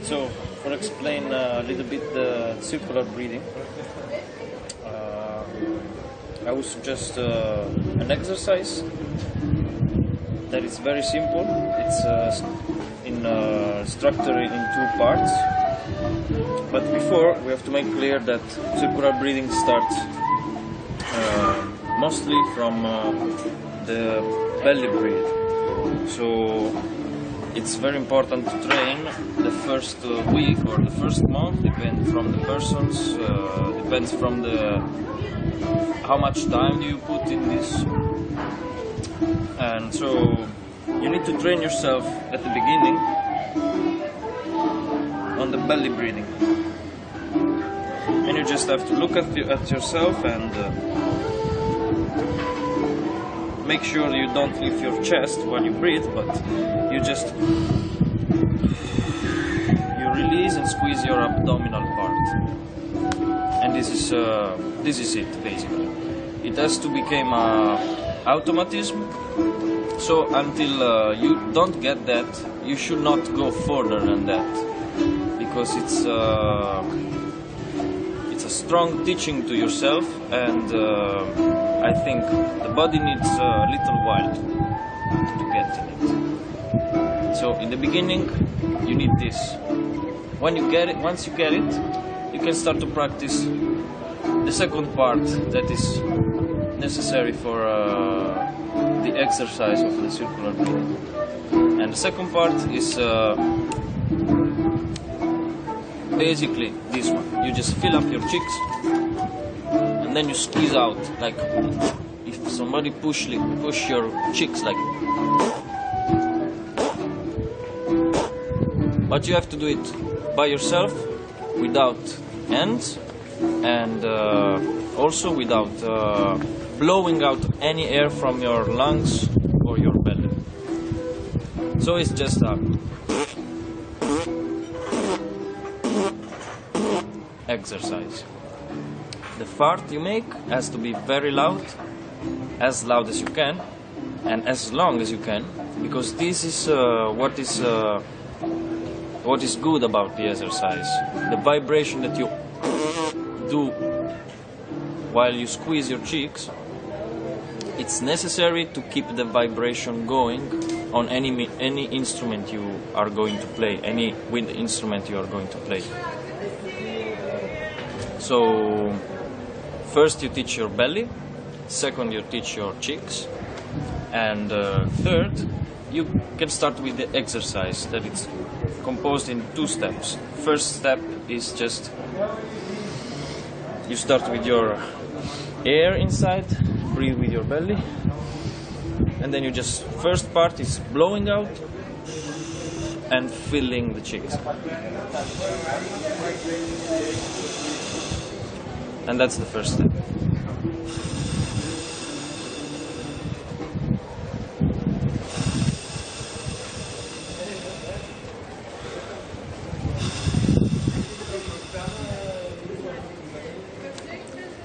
So, for explain a little bit the circular breathing, I would suggest an exercise that is very simple. It's structured in two parts. But before, we have to make clear that circular breathing starts mostly from the belly breath. So it's very important to train the first week or the first month, depends from the persons, depends from the how much time do you put in this. And so you need to train yourself at the beginning on the belly breathing. And you just have to look at yourself and make sure you don't lift your chest while you breathe, but you just release and squeeze your abdominal part. And this is it basically. It has to become automatism. So until you don't get that, you should not go further than that, because it's a strong teaching to yourself, and I think the body needs a little while to get in it. So in the beginning, you need this. When you get it, once you get it, you can start to practice the second part that is necessary for the exercise of the circular breathing. And the second part is basically this one. You just fill up your cheeks and then you squeeze out, like if somebody push your cheeks like. But you have to do it by yourself, without hands, and also without blowing out any air from your lungs or your belly. So it's just a exercise. The fart you make has to be very loud as you can, and as long as you can, because this is what is good about the exercise. The vibration that you do while you squeeze your cheeks, it's necessary to keep the vibration going on any instrument you are going to play, any wind instrument you are going to play. So first you teach your belly, second you teach your cheeks, and third you can start with the exercise that it's composed in two steps. First step is just you start with your air inside, breathe with your belly, and then you just, first part is blowing out and filling the cheeks. And that's the first step.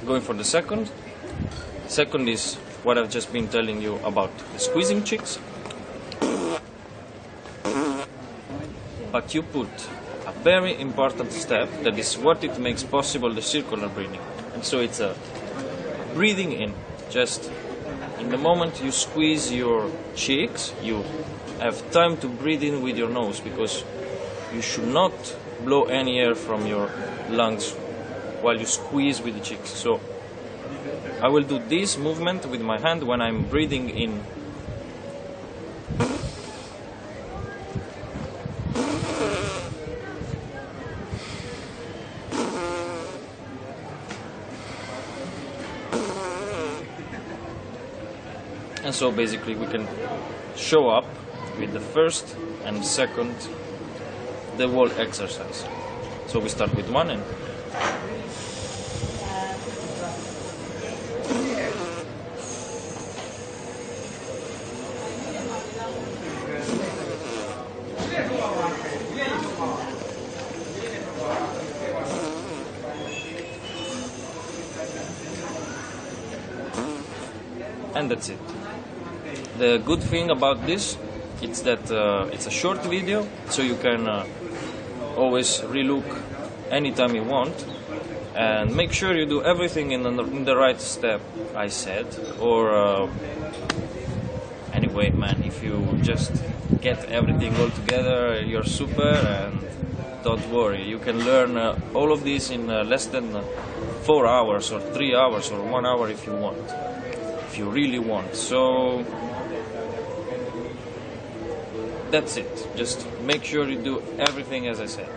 Going for the second. Second is what I've just been telling you about the squeezing cheeks. But you put a very important step that is what it makes possible the circular breathing. And so it's a breathing in. Just in the moment you squeeze your cheeks, you have time to breathe in with your nose, because you should not blow any air from your lungs while you squeeze with the cheeks. So I will do this movement with my hand when I'm breathing in. And so basically we can show up with the first and second, the whole exercise. So we start with one and that's it. The good thing about this it's that it's a short video, so you can always relook anytime you want, and make sure you do everything in the right step I said, or anyway, man, if you just get everything all together, you're super, and don't worry, you can learn all of this in less than 4 hours or 3 hours or 1 hour if you want, if you really want. So that's it. Just make sure you do everything as I said.